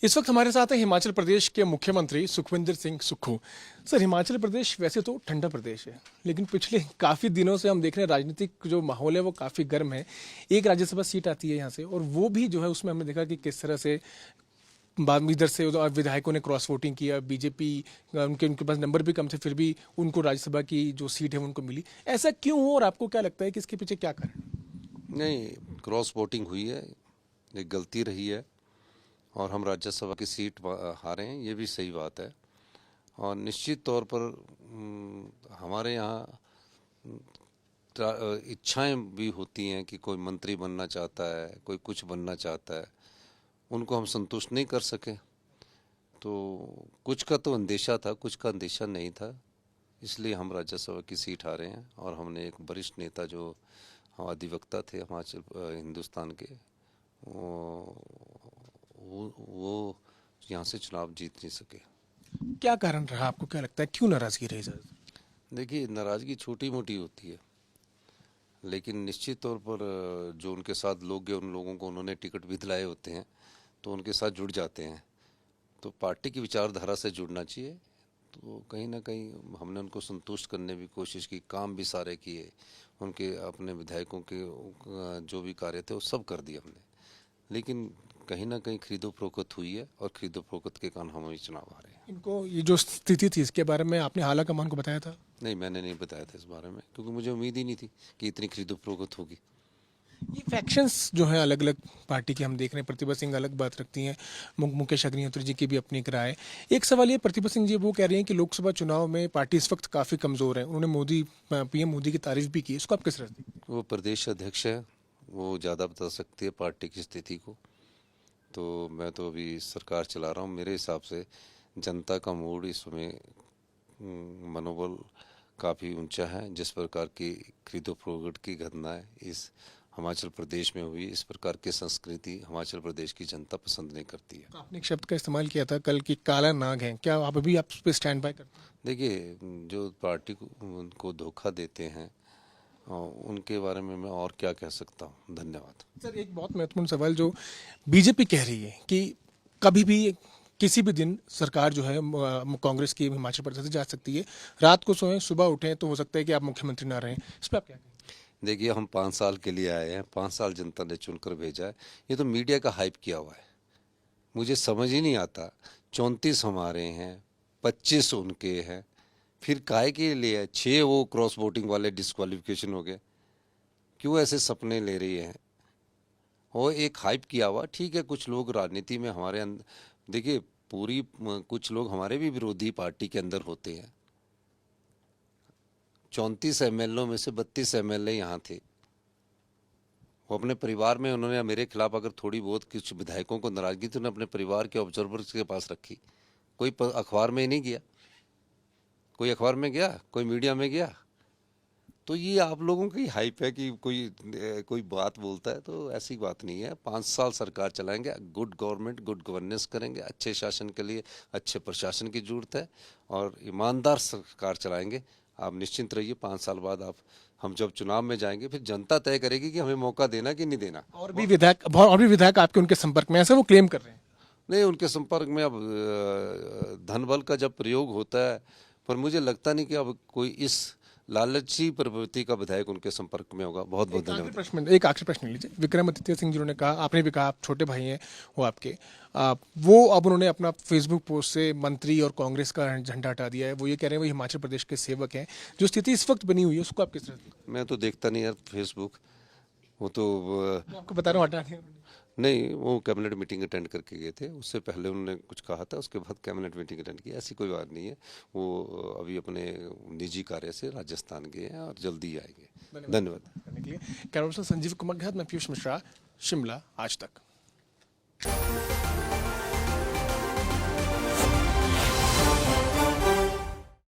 इस वक्त हमारे साथ है हिमाचल प्रदेश के मुख्यमंत्री सुखविंदर सिंह सुक्खू। सर, हिमाचल प्रदेश वैसे तो ठंडा प्रदेश है, लेकिन पिछले काफ़ी दिनों से हम देख रहे हैं राजनीतिक जो माहौल है वो काफ़ी गर्म है। एक राज्यसभा सीट आती है यहाँ से, और वो भी जो है उसमें हमने देखा कि किस तरह से बाद इधर से उधर विधायकों ने क्रॉस वोटिंग किया। बीजेपी उनके उनके पास नंबर भी कम थे, फिर भी उनको राज्यसभा की जो सीट है वो उनको मिली। ऐसा क्यों हो, और आपको क्या लगता है कि इसके पीछे क्या कारण? नहीं, क्रॉस वोटिंग हुई है, एक गलती रही है और हम राज्यसभा की सीट हारे हैं, ये भी सही बात है। और निश्चित तौर पर हमारे यहाँ इच्छाएं भी होती हैं कि कोई मंत्री बनना चाहता है, कोई कुछ बनना चाहता है, उनको हम संतुष्ट नहीं कर सके। तो कुछ का तो अंदेशा था, कुछ का अंदेशा नहीं था, इसलिए हम राज्यसभा की सीट हारे हैं। और हमने एक वरिष्ठ नेता जो अधिवक्ता थे हिमाचल हिंदुस्तान के, वो यहाँ से चुनाव जीत नहीं सके। क्या कारण रहा, आपको क्या लगता है क्यों नाराजगी रही सर? देखिए, नाराज़गी छोटी मोटी होती है, लेकिन निश्चित तौर पर जो उनके साथ लोग गए, उन लोगों को उन्होंने टिकट भी दिलाए होते हैं, तो उनके साथ जुड़ जाते हैं। तो पार्टी की विचारधारा से जुड़ना चाहिए। तो कहीं ना कहीं हमने उनको संतुष्ट करने की कोशिश की, काम भी सारे किए, उनके अपने विधायकों के जो भी कार्य थे वो सब कर दिए हमने। लेकिन कहीं ना कहीं खरीदो फरोख्त हुई है, और खरीदो फरोख्त के कारण हम ये चुनाव हारे हैं। इनको ये जो स्थिति थी इसके बारे में आपने आला कमान को बताया था? नहीं, मैंने नहीं बताया था इस बारे में, क्योंकि मुझे उम्मीद ही नहीं थी कि इतनी खरीदो फरोख्त होगी। ये फैक्शंस जो हैं अलग अलग पार्टी के हम देख रहे हैं। प्रतिभा सिंह अलग बात रखती हैं, मुकेश अग्निहोत्री जी की भी अपनी एक राय है। एक सवाल ये, प्रतिभा सिंह जी वो कह रही हैं कि लोकसभा चुनाव में पार्टी इस वक्त काफ़ी कमज़ोर है। उन्होंने पीएम मोदी की तारीफ भी की, इसको आप किस तरह से? वो प्रदेश अध्यक्ष है, वो ज़्यादा बता सकती है पार्टी की स्थिति को। तो मैं तो अभी सरकार चला रहा हूँ, मेरे हिसाब से जनता का मूड इस समय मनोबल काफ़ी ऊंचा है। जिस प्रकार की खरीदो फरोख्त की घटनाएं इस हिमाचल प्रदेश में हुई, इस प्रकार की संस्कृति हिमाचल प्रदेश की जनता पसंद नहीं करती है। आपने एक शब्द का इस्तेमाल किया था कल, की काला नाग है, क्या आप अभी आप उस पर स्टैंड बाय करते हैं? देखिए, जो पार्टी को उनको धोखा देते हैं, उनके बारे में मैं और क्या कह सकता हूँ। धन्यवाद। सर, एक बहुत महत्वपूर्ण सवाल जो बीजेपी कह रही है कि कभी भी किसी भी दिन सरकार जो है कांग्रेस की हिमाचल प्रदेश से जा सकती है। रात को सोएं, सुबह उठें तो हो सकता है कि आप मुख्यमंत्री ना रहें। इस पर आप क्या कहें? देखिए, हम 5 साल के लिए आए हैं, 5 साल जनता ने चुनकर भेजा है। ये तो मीडिया का हाइप किया हुआ है, मुझे समझ ही नहीं आता। 34 हमारे हैं, 25 उनके हैं, फिर काहे के लिए 6 वो क्रॉस वोटिंग वाले डिस्क्वालिफिकेशन हो गए? क्यों ऐसे सपने ले रही हैं? वो एक हाइप किया हुआ, ठीक है। कुछ लोग राजनीति में हमारे अंदर, देखिए, कुछ लोग हमारे भी विरोधी पार्टी के अंदर होते हैं। 34 एमएलए में से 32 एमएलए यहाँ थे। वो अपने परिवार में, उन्होंने मेरे खिलाफ अगर थोड़ी बहुत कुछ विधायकों को नाराजगी थी, उन्होंने अपने परिवार के ऑब्जर्वर्स के पास रखी। कोई अखबार में ही नहीं गया, कोई अखबार में गया, कोई मीडिया में गया। तो ये आप लोगों की हाइप है कि कोई बात बोलता है, तो ऐसी बात नहीं है। 5 साल सरकार चलाएंगे, गुड गवर्नमेंट, गुड गवर्नेंस करेंगे। अच्छे शासन के लिए अच्छे प्रशासन की जरूरत है, और ईमानदार सरकार चलाएंगे। आप निश्चिंत रहिए, 5 साल बाद हम जब चुनाव में जाएंगे, फिर जनता तय करेगी कि हमें मौका देना कि नहीं देना। और भी विधायक आपके उनके संपर्क में, ऐसा वो क्लेम कर रहे हैं? नहीं, उनके संपर्क में अब धन बल का जब प्रयोग होता है, पर मुझे लगता नहीं कि अब कोई इस लालची प्रवृत्ति का विधायक उनके संपर्क में होगा। बहुत बहुत धन्यवाद। एक आखिरी प्रश्न लीजिए। विक्रमादित्य सिंह जिन्होंने कहा, आपने भी कहा, आप छोटे भाई हैं वो आपके, वो अब उन्होंने अपना फेसबुक पोस्ट से मंत्री और कांग्रेस का झंडा हटा दिया है। वो ये कह रहे हैं वो हिमाचल प्रदेश के सेवक हैं। जो स्थिति इस वक्त बनी हुई है उसको आप किस तरह से? मैं तो देखता नहीं यार फेसबुक, वो तो मैं आपको बता रहा हूँ, हटा दिया उन्होंने। नहीं, वो कैबिनेट मीटिंग अटेंड करके गए थे। उससे पहले उन्होंने कुछ कहा था, उसके बाद कैबिनेट मीटिंग अटेंड की। ऐसी कोई बात नहीं है। वो अभी अपने निजी कार्य से राजस्थान गए हैं और जल्दी ही आएंगे। धन्यवाद। करने के लिए कैमरा पर्सन संजीव कुमार के साथ मैं पीयूष मिश्रा, शिमला आज तक।